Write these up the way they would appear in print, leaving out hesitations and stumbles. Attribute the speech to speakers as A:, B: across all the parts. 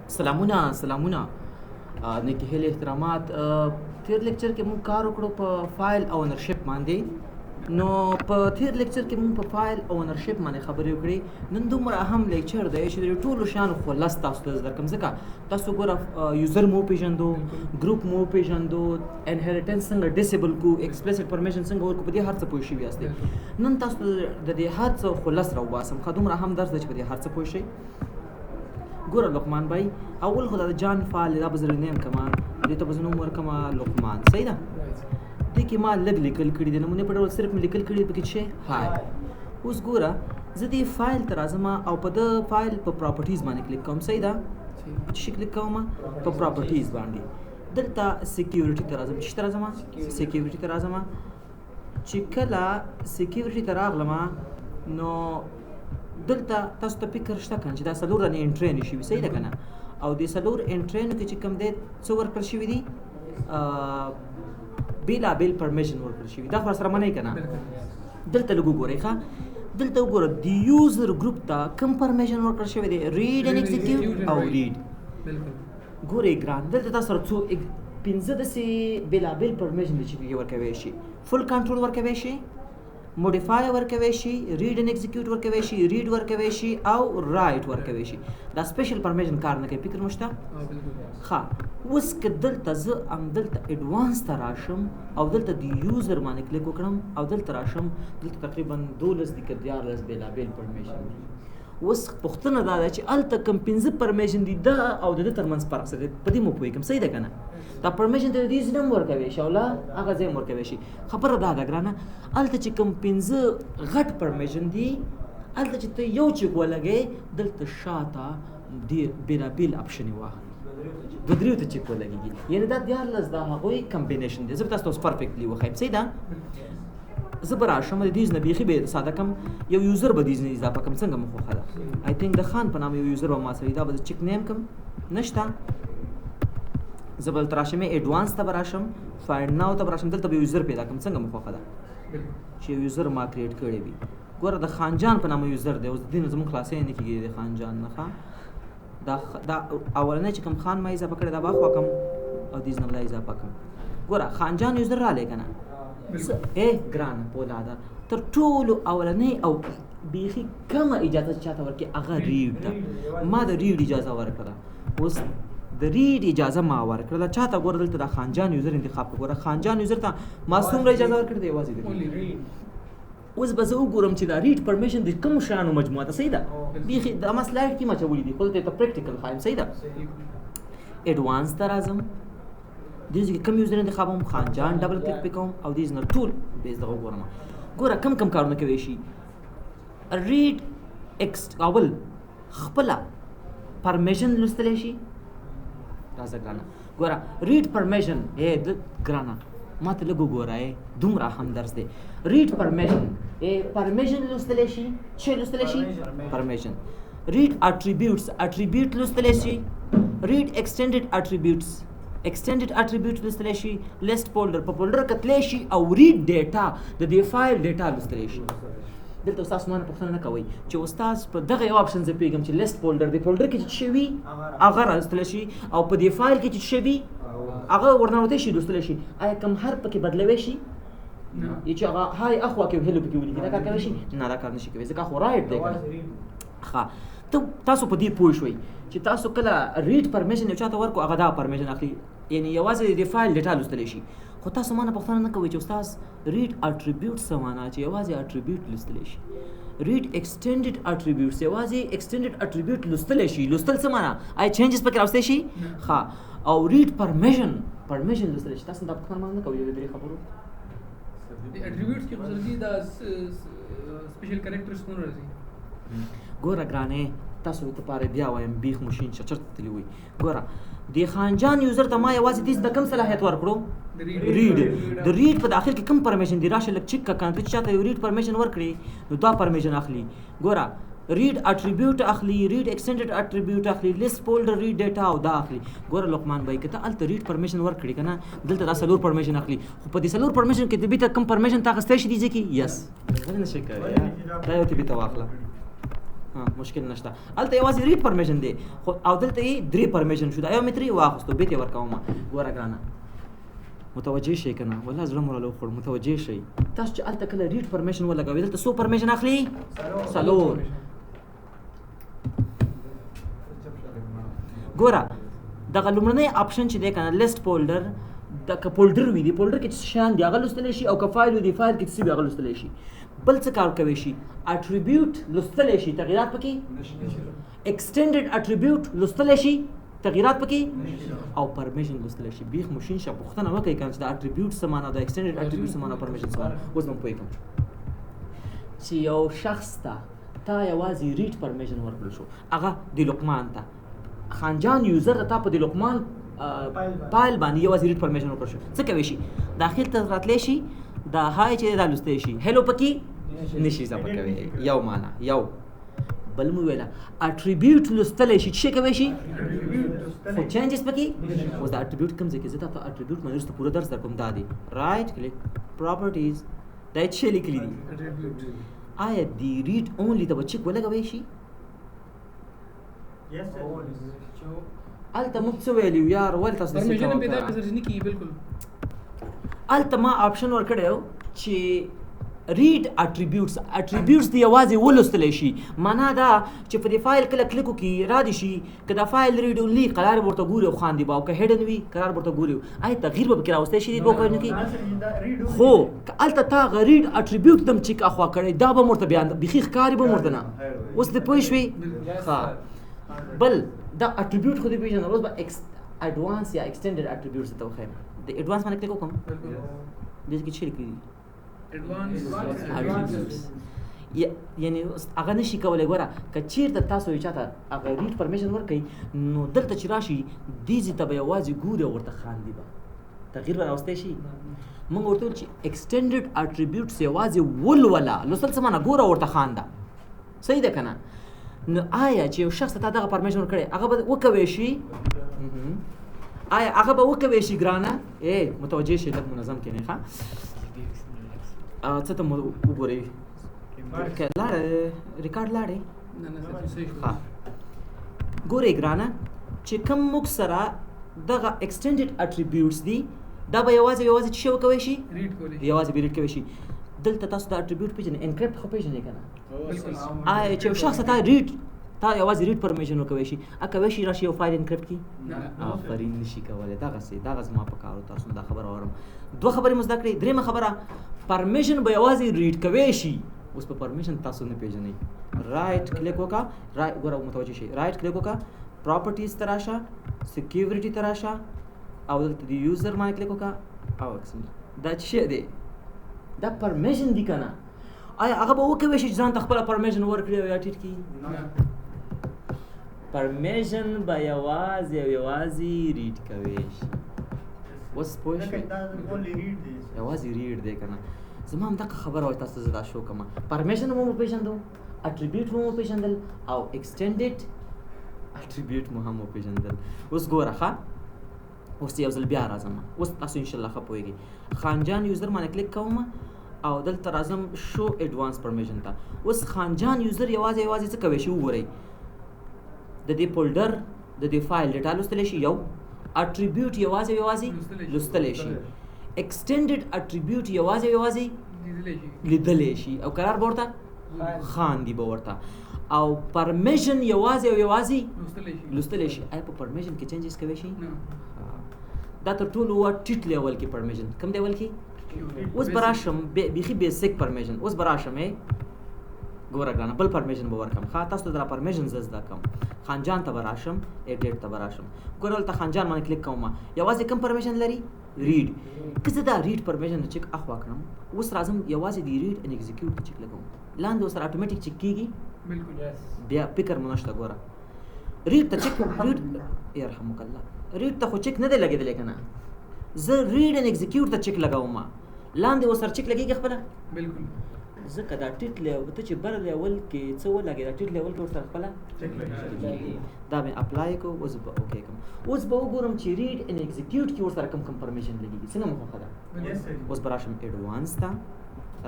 A: سلامونه نیکی هیل احترامات. تیر لیکچر کې مونږ کار وکړو په فایل او اونرشپ باندې. نو په تیر لیکچر کې مونږ په فایل او اونرشپ باندې خبرې وکړې. نن دومره اهم لیکچر دی چې د ټولو شیانو خلاص تاسو ته زده کړم، ځکه تاسو ګوره یوزر مو وپېژندو، ګروپ مو وپېژندو، انهریټنس څنګه ډسیبل کو، ایکسپلیسټ پرمیشن څنګه ورکو، په دې هر څه پوه شوي یاستئ. نن تاسو د دې هر څه خلاص راوباسم. ښه دومره اهم درس دی چې په دې هر څه پوه شئ. ګوره لقمان بھائی، اول خو دا جان فعال دا به زه نیم کما، دې ته به زه نوم ورکمه لقمان. صحیح ده؟ دې کې ما لږ لیکل کړي دي، نمونې په ډول صرف مې لیکل کړي پکې چې هاي. اوس ګوره زه دې فایل ته راځم او په د فایل په پراپرټیز باندې کلیک کوم. صحیح ده؟ چې کلیک کوم په پراپرټیز باندې، دلته سکیورټي ته راځم. چې ته راځم سکیورټي ته راځم. چې کله سکیورټي ته راغلم نو دلته تاسو ته فکر شته کنه چې دا څلور رانې انټری نشي وي. صحیح ده کنه؟ او د څلور انټرینو کې چې کوم دی څه ورکړل شوي دي، بېلابېل پرمیشن ورکړل شوي. دا خو سره منئ که نه؟ دلته لږ وګورئ. ښه دلته وګوره د یوزر ګروپ ته کوم پرمیشن ورکړل شوی دی، ریډ اینډ ایگزیکیوټ او ریډ. ګورئ ګران، دلته تاسو سره څو پنځه داسې بېلابېل پرمیشن دي چې پکې ورکوی شي. فل کنټرول ورکوی شي، موډیفای ورکوی شي، ریډ اینډ ایگزیکیوټ ورکوی شي، ریډ ورکوی شي او رایټ ورکوی شي. دا سپیشل پرمیشن کار نه کوي. فکر مو شته؟ ښه اوس که دلته زه همدلته ایډوانس ته راشم او دلته د یوزر باندې کلیک وکړم او دلته راشم، دلته تقریبا 12 دي که 14 بېلابېل پرمیشن دي. اوس پوښتنه دا ده چې هلته کوم 15 پرمیشن دي، دا او د ده ترمنځ فرق څه دی، په دې مو پوهېږم. صحیح ده که نه؟ دا پرمیشن ته د دې ځای هم ورکوی شي او لا هغه ځای هم ورکوی شي. خبره دا ده ګرانه، هلته چې کوم 15 غټ پرمیشن دي، هلته چې ته یو چیک ولګې، دلته شاته ډېر بېلابېل اپشنې واخلي، دوه دریو ته چیک ولګېږي. یعنې دا 14 د هغوی کمبینیشن دی. زه به تاسو ته اوس پرفیکټلی وښیم. صحیح ده؟ زه به راشم د دې نه بیخي به ساده کم، یو یوزر به دې نه اضافه کم. څنګه مو خوښه ده؟ آی تھنک د خان په نامه یو یوزر به ما سره دا به چیک نیم کم نشته. زه به دلته راشم، ایډوانس ته به راشم، فایند ناو ته به راشم، دلته به یوزر پیدا کړم. څنګه مو خوښه ده چې یو یوزر ما کریټ کړی وي؟ ګوره د خان جان په نامه یوزر دی. اوس د دې نه زموږ خلاصې نه کېږي د خان جان نه. دا اولنی چې کوم خان ما اضافه کړی دا به اخوا کم او دې نه به دا اضافه کم. ګوره خان جان یوزر رالی که نه؟ ګرانه پولاده، تر ټولو اولنی او بیخي کمه اجازه چې چاته ورکړي هغه ریډ ده. ما د ریډ اجازه ورکړه. اوس د ریډ اجازه ما ورکړله چاته. ګوره دلته د خان جان یوزر انتخاب کړه. ګوره خان جان یوزر ته ما څومره اجازه ورکړې ده؟ یوازې د اوس به زه وګورم چې دا ریډ پرمیشن د کومو شیانو مجموعه ده. صحیح ده؟ بیخي دا ما سلایډ کې ما اچولي دي، خو دلته ته پریکټیکل ښایم. صحیح ده؟ ایډوانس ته راځم، دې ځای کې کوم یوزر انتخابوم، خان جان ډبل کلیک پې کوم او دې نه ټول بیس دغه وګورم. ګوره کم کم کارونه کوی شي. ریډ اول خپله پرمیشن لوستلی شي. راځه ګرانه ګوره ریډ پرمیشن. ګرانه ما ته لږ وګوره، دومره هم درس دی. ریډ پرمیشن، پرمیشن لوستلی شي. چې لوستلی شي پرمیشن. ریډ اټریبیوټس، اټریبیوټ لوستلی شي. ریډ ایکسټینډډ اټریبیوټس، ایکسټینډډ اټریبیوټ لوستلی شي. لیست فولډر، په فولډر کتلی شي. او ریډ ډیټا، د دې فایل ډیټا لوستلی شي. دلته استاد مانه پوښتنه نه کوئ چې استاد په دغه یو اپشن زه پوهېږم چې لیست فولډر دی، فولډر کې چې څه شی وي هغه راوستلی شي، او په دې فایل کې چې څه شی وي هغه ورننوتی شي، لوستلی شي. آیا کوم حرف پکې بدلوی شي؟ چې هغه هاي اخوا کې هیلو پکې ولیکي، دا کار کولی شي؟ نه، دا کار نشي کولی، ځکه خو رایټ دی که. ښه تاسو په دې پوه شوئ چې تاسو کله ریډ پرمیشن یو چاته ورکو هغه دا پرمیشن اخلي، یعنې یوازې د فایل ډیټا لوستلی شي. خو تاسو مانه پوښتنه نه کوئ چې استاد ریډ اټریبیوټ څه معنا، چې یوازې اټریبیوټ لوستلی شي. ریډ ایکسټینډډ اټریبیوټس، یوازې ایکسټینډډ اټریبیوټ لوستلی شي. لوستل څه معنا؟ آیا چینجز پکې راوستی شي؟ ښه. او ریډ پرمیشن، پرمیشن لوستلی شي. تاسو دا پوښتنه مانه نه کوئ د دې خبرو؟
B: اټریبیوټس کې خو ضروري دا سپیشل کریکټرز نه راځي.
A: ګوره ګرانې تاسو ته پاره بیا وایم، بیخ مشین چې چرته تللی وي. ګوره د خان جان یوزر ته ما یوازې دې د کوم صلاحیت ورکړو؟ ریډ. د ریډ په داخل کې کوم پرمیشن دی؟ راشه لږ چیک کړه. ته چې چاته یو ریډ پرمیشن ورکړي نو دا پرمیشن اخلي. ګوره ریډ اټریبیوټ اخلي، ریډ ایکسټینډډ اټریبیوټ اخلي، لیست فولډر ریډ ډیټا او دا اخلي. ګوره لقمان بھائی که ته هلته ریډ پرمیشن ورکړي که نه، دلته دا څلور پرمیشن اخلي، خو په دې څلور پرمیشن کې د بیته کوم پرمیشن تا اخیستی شي دې ځای کې؟ یس، نه شي کولی. دا یو ته بیته واخله. مشکل نشته الته یوازې ریډ پرمیشن دی خو او دلته یې 3 پرمیشن شو دا یو متري واخستو به ته ورکوم ګوره ګرانه متوجه شئ کنه والله زړه مور له خور متوجه شئ تاسو چې الته کله ریډ پرمیشن ولګوي دلته سو پرمیشن اخلي سلور ګوره دغه لومړنی اپشن چې دی کنه لیست فولډر د فولډر وي دی فولډر کې څه شان دی هغه لوستلی شي او که فایل وي دی فایل کې څه وي هغه لوستلی شي بل څه کار کوي شي اټریبیوټ لوستلی شي تغیرات پکې ایکسټینډډ اټریبیوټ لوستلی شي تغیرات پکې او پرمیشن لوستلی شي بیخ ماشین شه پوښتنه وکړئ کنه چې د اټریبیوټ څه معنا د ایکسټینډډ اټریبیوټ څه معنا پرمیشن څه معنا اوس به پوه کوم چې یو شخص ته تا یوازې ریډ پرمیشن ورکړل شو هغه د لقمان ته خانجان یوزر ته په د لقمان فایل باندې یوازې ریډ پرمیشن ورکړل شو څه کوي شي داخل ته راتلی شي دا هاي چې دا لوستلی شي هلو پکې نشي ځه پکوي یو معنا یو بل مو ویله اټریبیوټ لوستلی شي څه کوي شي خو چینجز پکې اوس دا اټریبیوټ کوم ځای کې زه تاسو اټریبیوټ باندې وروسته پوره درس درکوم دا دی رایټ کلیک پراپرټیز دا یې څه لیکلي دي آیا دی ریډ اونلی ته به چک ولګوی شي الته موږ څه ویلو یار ولې تاسو
B: پرمیشن به دا کسر نه کی بالکل
A: الته ما آپشن ورکړیو چې ریډ اټریبیوټس دی یوازې ولوستلی شي معنا دا چې په دې فایل کله کلیک وکړي را دي شي که دا فایل ریډ اونلی قرار ورته ګوري او خاندي به او که هیډن وي قرار ورته ګوري آیا تغییر به پکې راوستی شي دې دوه کارونه کې خو که هلته تا هغه ریډ اټریبیوټ دم چک اخوا کړی دا به م ورته بیا بیخي ښکاري به م ورته نه اوس دې پوه شوې ښه بل دا اټریبیوټ خو دې پېژنه اوس به اډوانس یا ایکسټینډډ اټریبیوټس ته وښیم د اډوانس باندې کلیک وکړم دې کې څه لیکلي دي اټریبیوټس یعنی هغه نشي کولی ګوره که چېرته تاسو یو چاته هغه ریډ پرمیشن ورکوئ نو دلته چې راشي دې ځای ته به یوازې ګوري او ورته خاندي به تغییر به راوستی شي موږ ورته ویل چې ایکسټینډډ اټریبیوټس یوازې ولوله لوستل څه معنا ګوره ورته خانده صحیح ده که نه نو آیا چې یو شخص ته دغه پرمیشن ورکړی هغه به وکوی شي آیا هغه به وکوی شي ګرانه متوجه شي لږ منظم کښېنئ ښه څه ته مو وګورئ لاړه ریکارډ لاړې ښه ګورئ ګرانه چې کوم موږ سره دغه ایکسټینډډ اټریبیوټس دي دا به یوازې څه وکوی شي یوازې به ریډ کوی شي دلته تاسو دا اټریبیوټ پیژنئ انکریپټ خو پیژنئ که نه آیا چې یو شخص ته تا یوازې ریډ پرمیشن ورکوی شي کوی شي راشي یو فایل انکریپټ کړي آفرین نشي کولی دغه زما په کار تاسو دا خبره اورم دوه خبرې مو زده کړئ درېیمه خبره پرمیشن به یوازې ریډ کوی شي اوس په پرمیشن تاسو نه پیژنئ رایټ کلیک وکړه ګوره متوجه شئ رایټ کلیک وکړه پراپرټیز ته راشه سیکیورټي ته راشه او دلته د یوزر باندې کلیک وکړه او دا څه شی دی دا پرمیشن دی که نه آیا هغه به وکوی شي چې ځان ته خپله پرمیشن ورکړي او یا ټیټ کړي پرمیشن به یوازې او یوازې ریډ کوی شي اوس پوه شوې یوازې ریډ دی که نه زما همدغه خبره وایي تاسو زه دا شو کومه پرمیشن مو وپېژندو اټریبیوټ مو وپېژندل او ایکسټینډډ اټریبیوټ مو هم وپېژندل اوس ګوره ښه اوس یو ځل بیا راځم اوس تاسو انشاءالله ښه پوهېږئ خانجان یوزر باندې کلیک کوم او دلته راځم شو ایډوانس پرمیشن ته اوس خانجان یوزر یوازې څه کوی شي وګورئ د دې فولډر د دې فایل ډیټا لوستلی شي یو اټریبیوټ یوازې لوستلی شي ایکسټینډډ اټریبیوټ یوازې لیدلی شي او قرار به ورته خاندي به ورته او پرمیشن یوازې لوستلی شي آیا په پرمیشن کې چینجز کوی شي دا تر ټولو ټیټ لیول کې پرمیشن کوم لیول کې اوس به راشم بیخي بیسیک پرمیشن اوس به راشم ګوره ګرانه بل پرمیشن به ورکړم ښه تاسو ته دا پرمیشن زه زده کوم خانجان ته به راشم ایډیټ ته به راشم ګوره هلته خانجان باندې کلیک کوم یوازې کوم پرمیشن لري ریډ که زه دا ریډ پرمیشن ته چک اخوا کړم اوس راځم یوازې د ریډ ان ایگزیکیوټ ته چک لګوم لاندې ورسره اټومیټیک چک کېږي بیا فکر مو نشته ګوره ریډ ته چک یرحمک الله ریډ ته خو چک نه دی لګېدلی که نه زه ریډ ان ایگزیکیوټ ته چک لګوم لاندې ورسره چک لګېږي خپله بالکل ځکه دا ټیټ لیول ته چې بر لیول کې څه ولګېد دا ټیټ لیول کې ورسره خپله دا مې اپلای کړو اوس به اوکې کړم اوس به وګورم چې ریډ ان ایگزیکیوټ کې ورسره کوم پرمیشن لګېږي څنګه مو خوښه ده اوس به راشم ایډوانس ته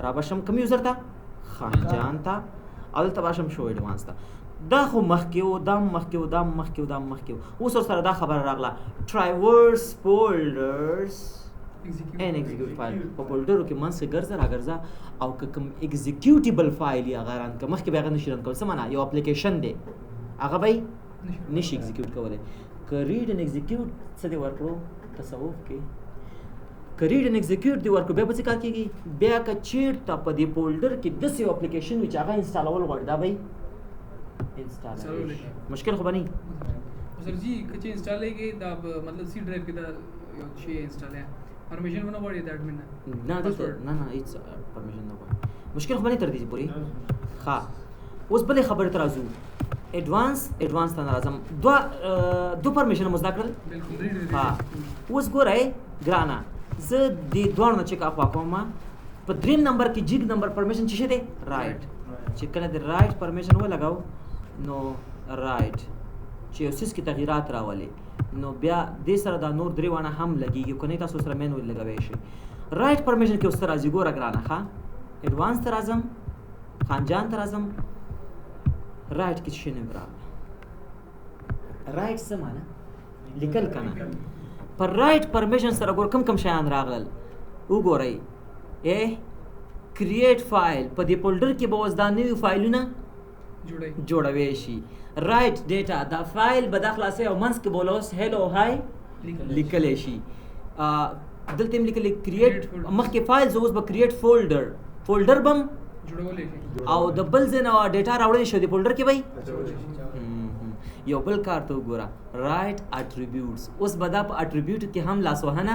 A: را به شم کوم یوزر ته خانجان ته او دلته راشم شو ایډوانس ته دا خو مخکې اوس سره دا خبره راغله ټرایورس فولډرز ان ایگزیکیوټ فایل په فولډرو کې منځ کې ګرځه او که کوم ایگزیکیوټیبل فایل یا غیران که مخکې به هغه نشي رن کولی څه معنا یو اپلیکیشن دی هغه به نشي ایگزیکیوټ کولی که ریډ ان ایگزیکیوټ څه دی ورکړو تصوف کې که ریډ ان ایگزیکیوټ دی ورکړو بیا به څه کار کېږي بیا که چېرته په دې فولډر کې داسې یو اپلیکیشن وي چې هغه انسټالول غواړي دا به انسټال مشکل خو به نه
B: سر جی که چې انسټالېږي دا مطلب سی ډرایو کې دا یو شی انسټال ہے پرمیشن ونه غواړي د اډمن
A: نه هیڅ پرمیشن نه غواړي مشکل خو به نه تر دې پورې ښه اوس بلې خبرې ته راځو ایډوانس ته نه راځم دو پرمیشن مو زده کړل ها اوس ګورئ ګرانه زه دې دواړو نه چیک اپ کوم په دریم نمبر کې جیګ نمبر پرمیشن څه شی دی رائټ چې کله د رائټ پرمیشن ولګاو نو رائټ چې یو څیز کې تغییرات راولي نو بیا دې سره دا نور درې وانه هم لګېږي که نه تاسو سره مینول لګوی شي رائټ پرمیشن کې اوس ته راځي ګوره ګرانه ښه ایډوانس ته راځم خانجان ته راځم رائټ کې څه شی نه راغله رائټ څه معنی لیکل که نه پر رائټ پرمیشن سره ګوره کم شیان راغلل وګورئ کریټ فایل په دې فولډر کې به اوس دا نوي فایلونه جوړوي شي رائټ ډیټا دا فایل به دا خلاصوي او منځ کې به اوس هیلو های لیکلی شي دلته هم لیکلی کریټ مخکې فایل زه اوس به کریټ فولډر به او د بل ځای نه ډیټا راوړلی شي د فولډر کې به یو بل کار ته وګوره رائټ اټریبیوټس اوس به دا په اټریبیوټ کې هم لاسوهنه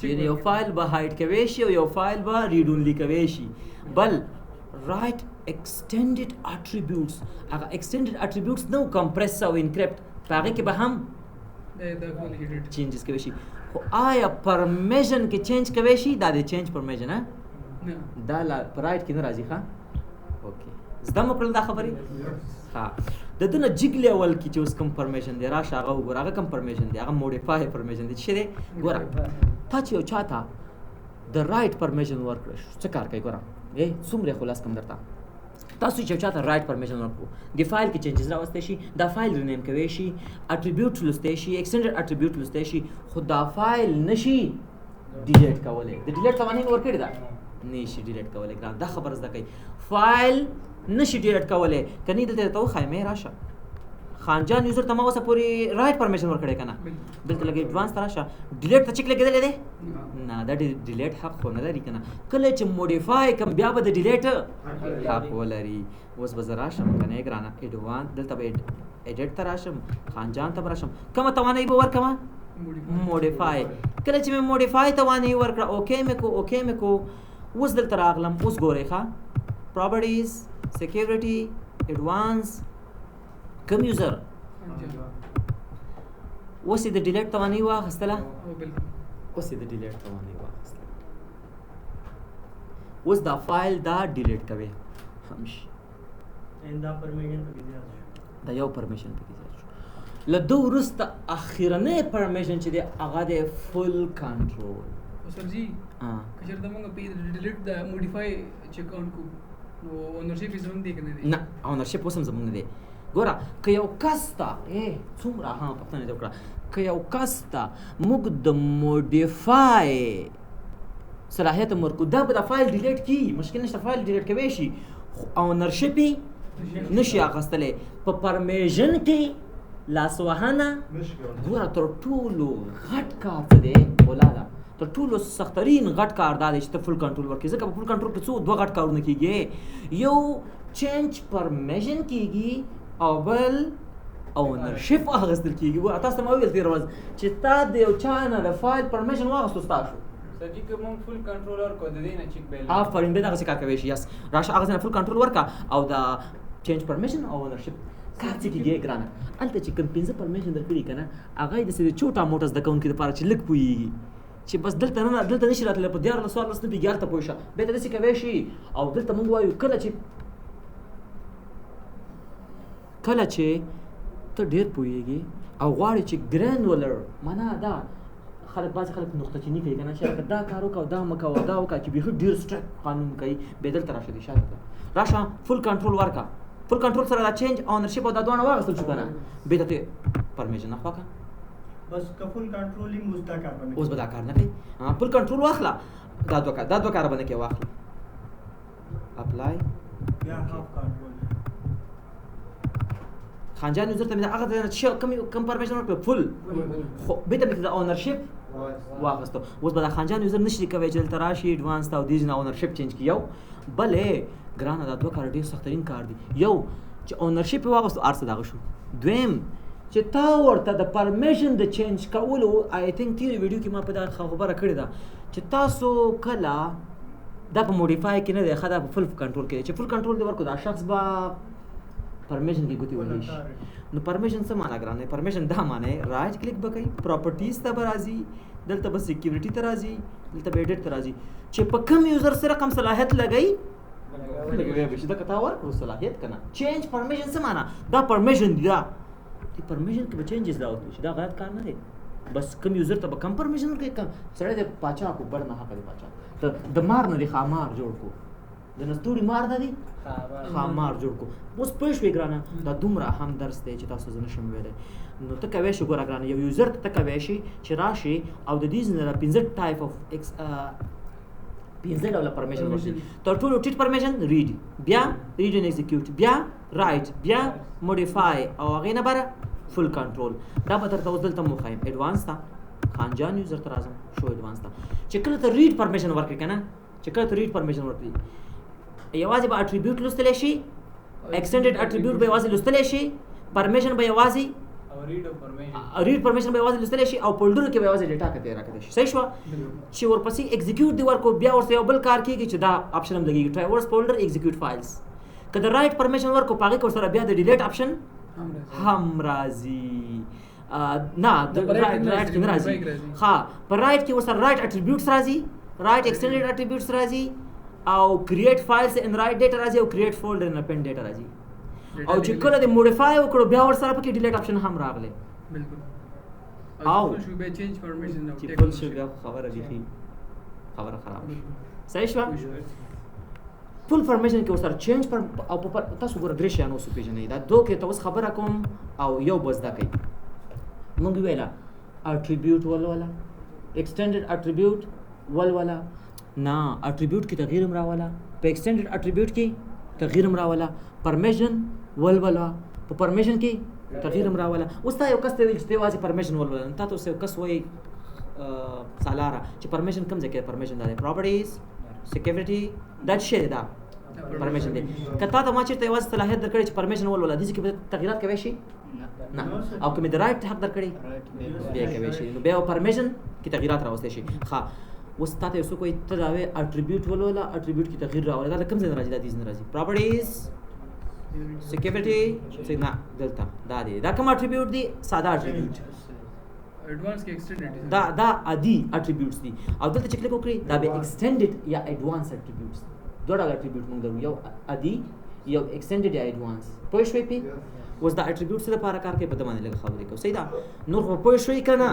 A: یعنې یو فایل به هایډ کوی شي او یو فایل به ریډ اونلی کوی شي بل رائټ extended attributes هغه extended attributes نو کمپریس او انکریپټ په هغې کې به هم چینجز کوی شي خو آیا پرمیشن کې چینج کوی شي دا د چینج پرمیشن دا په رائټ کې نه راځي ښه اوکې زده مو کړل دا خبرې ها د ده نه جګ لیول کې چې اوس کوم پرمیشن دی راشه هغه وګوره هغه کوم پرمیشن دی هغه موډیفای پرمیشن دی چې دی ګوره تا چې یو چا ته د رائټ پرمیشن ورکړی څه کار کوي ګوره څومره خلاص کم درته تاسو چې چاته رائټ پرمیشن ورکړو د فایل کې چینجز راوستی شي دا فایل رینیم کوی شي اټریبیوټ لوستی شي ایکسټینډډ اټریبیوټ لوستی شي خو دا فایل نشي ډیلیټ کولی د ډیلیټ قوانین ورکړي ده نشي ډیلیټ کولی ګران دا خبره زده کوي فایل نشي ډیلیټ کولی که نه دلته درته وښایم راشه خانجان یوزر ته ما اوسه پورې رائټ پرمیشن ورکړی که نه دلته لږ ایډوانس ته راشه ډیلیټ ته چیک لګېدلی دی نه دا ډیلیټ حق خو نه لري که نه کله چې موډیفای کړم بیا به د ډیلیټ حق ولري اوس به زه راشم که نه ګرانه ایډوانس دلته به ایډیټ ته راشم خانجان ته به راشم کومه توانایي به ورکړمه موډیفای کله چې مې موډیفای توانایي ورکړه اوکې مې کو اوس دلته راغلم اوس ګورئ ښه پراپرټیز سیکیورټي ایډوانس کم یوزر اوس یې د ډیلیټ توانایي واخیستله اوس دا فایل دا ډیلیټ کوي دا یو پرمیشن پکې زیات شو له ده وروسته اخرنی پرمیشن چې دی هغه دی فل کنټرول
B: سر جی که چېرته موږ په ډیلیټ د موډیفای چیک آن کوو نو اونرشپ یې زموږ دی که نه دی
A: نه اونرشپ اوس هم زموږ نه دی ګوره که یو کس ته څومره پوښتنه دې وکړه که یو کس ته موږ د موډیفای صلاحیت هم ورکړو دا به دا فایل ډیلیټ کړي مشکل نشته فایل ډیلیټ کوی شي خو اونرشپ یې نشي اخیستلی په پرمیشن کې لاسوهنه ګوره تر ټولو غټ کار څه دی ولاده تر ټولو سخترین غټ کار دا دی چې ته فل کنټرول ورکړي ځکه په فل کنټرول کې دوه غټ کارونه کېږي یو چینج پرمیشن کېږي او بل اونرشپ اخیستل کېږي ګوره تاسو ته ما وویل تېره ورځ چې تا د یو چا نه د فایل پرمیشن واخیستو ستا شو
C: سر جی که موږ فل کنټرول ورکړو د دې نه چیک بیل
A: آفرین بیا دغسې کار کوی شي یس راشه هغه ځای نه فل کنټرول ورکړه او د چینج پرمیشن او اونرشپ کار څه کېږي ګرانه هلته چې کوم 5 پرمیشن درکړي که نه هغه یې داسې د چوټا موټا زده کوونکي دپاره چې لږ پوهېږي چې بس دلته نشي راتللی په 14 14 نه بېګي هلته پوه شه بیا ته داسې کوی شي او دلته موږ وایو کله چې ته ډېر پوهېږي او غواړې چې ګرینولر معنا دا بعضې خلک نقطه چیني کوي که نه چې دا کار وکړه او دا مه کوه او دا وکړه چې بیخي ډېر سټرک قانون کوي بیا دلته راشه دې شاته راشه فل کنټرول ورکا فل کنټرول سره دا چینج اونرشپ او دا دوه واغستل شو کنه به ته پرمیشن نه پاکه
D: بس کفل کنټرولینګ مستقر باندې
A: اوس به دا کار نه کوي فل کنټرول واخلا دا دوه کار باندې کې واخلا اپلای
D: یا هاف کنټرول
A: خانجان یوزر ته هغه د کم پرمیشن ورکړ فل خو به ته د اونرشپ واغستو اوس به دا خانجان یوزر نشي کوي چې تراشي ایڈوانس تا او دیز نه اونرشپ چینج کیو بلې ګرانه دا دوه کار ډیر سخترین کار دي یو چې اونرشپ واغستو ارڅ دغه شو دویم چې تا ورته د پرمیشن د چینج کولو آی تھنک تیر ویډیو کې ما په دا خبره کړې ده چې تاسو کله دا په موډیفای کې نه دی خدا په فل کنټرول کې چې فل کنټرول دی ورکو دا شخص با پرمیشن کې ګوتی ولی نو پرمیشن څه معنا ګرانه پرمیشن دا معنی رائټ کلیک وکړئ پراپرټیز ته راځي دلته بس سکیورټي ته راځي دلته ایډیټ ته راځي چې په کوم یوزر سره کوم صلاحیت لګي لګوي به چې دا کتا ورکو صلاحیت کنه چینج پرمیشن څه معنا دا پرمیشن دی دا پرمیشن کې به چینجز راوځي دا غلط کار نه دی بس کوم یوزر ته به کم پرمیشن ورکړي کم سره د پاچا کو بڑ نه حق دی پاچا ته د مار نه دی خامار جوړ کو د نستوري مار نه دی خامار جوړ کو اوس پښ وی ګرانه دا دومره هم درس دی چې تاسو زنه شم ویلې نو ته کوي شو ګره ګرانه یو یوزر ته کوي شي چې راشي او د دې نه 15 ټایپ اف پنځه ډول پرمیشن ورشي تر ټولو ټیټ پرمیشن ریډ بیا ریډ ان ایگزیکیوټ بیا رائټ بیا موډیفای او هغه نه بره فل کنټرول دا به تر اوس دلته مو خایم ایڈوانس تا خانجان یوزر تر اعظم شو ایڈوانس تا چې کله ته ریډ پرمیشن ورکړي کنه چې کله ته ریډ پرمیشن ورکړي یوازې به اټریبیوټ لوستل شي ایکسټینډډ اټریبیوټ به یوازې لوستل شي پرمیشن به یوازې ریډ پرمیشن به یوازې لوستل شي او فولډر کې به یوازې ډیټا کته راکړي شي صحیح شو چې ورپسې ایگزیکیوټ دی ورکو بیا ورته یو بل کار کیږي چې دا آپشن هم لګیږي ټرایورس فولډر ایگزیکیوټ فایلز کله رائټ پرمیشن ورکو پاګه کو سره بیا د ډیلیټ آپشن هم راځي نه د رائټ کې راځي ها پر رائټ کې ورسره رائټ اټریبیوټس راځي رائټ ایکسټینډډ اټریبیوټس راځي او کریټ فایلز ان رائټ ډیټا راځي او کریټ فولډر ان اپند ډیټا راځي او چې کله د موډیفای وکړو بیا ور سره پکې ډیلیټ آپشن هم راغلی
B: بالکل
A: او
B: شو به چینج پرمیشن نو
A: چې فل شو بیا خبره دي خبره خراب صحیح شو فل پرمیشن کې ور سره چینج پر او تاسو ګور درې شانو سو پیژنې دا دوه کې تاسو خبره کوم او یو بس دا کوي مونږ ویلا اټریبیوټ ولولا ایکسټینډډ اټریبیوټ ولولا نه اټریبیوټ کې تغییر راولا په ایکسټینډډ اټریبیوټ کې تغییر راولا پرمیشن ولولا په پرمیشن کې تغییر راولا اوس تا یو کس ته ویل چې واسي پرمیشن ولولا تاسو یو کس وای سالاره چې پرمیشن کوم ځای کې پرمیشن ده پراپرټیز سکیورټي دا شی دا پرمیشن دی کته ته ما چې ته واسي صلاحیت درکړي چې پرمیشن ولولا دي چې تغیرات کوي شي نه او کوم د رائټ حق درکړي بیا کوي شي نو بیا پرمیشن کې تغیرات راوستي شي ښه اوس تاسو یو څه کوئی ته دا وی اټریبیوټ ولولا اټریبیوټ کې تغییر راوړل دا کوم ځای راځي دا دې نه راځي پراپرټیز سکیورټي څه نه دلته دا دی دا کوم اټریبیوټ دی ساده اټریبیوټ
B: ایڈوانس کې ایکسټینډډ
A: دا عادي اټریبیوټس دي او دلته چې کلیک وکړئ دا به ایکسټینډډ یا ایڈوانس اټریبیوټس دوه ډول اټریبیوټ موږ درو یو عادي یو ایکسټینډډ یا ایڈوانس پوه شوي پی اوس دا اټریبیوټس لپاره کار کوي په دمانه لږ خبرې کوو صحیح ده نور خو پوه شوي کنه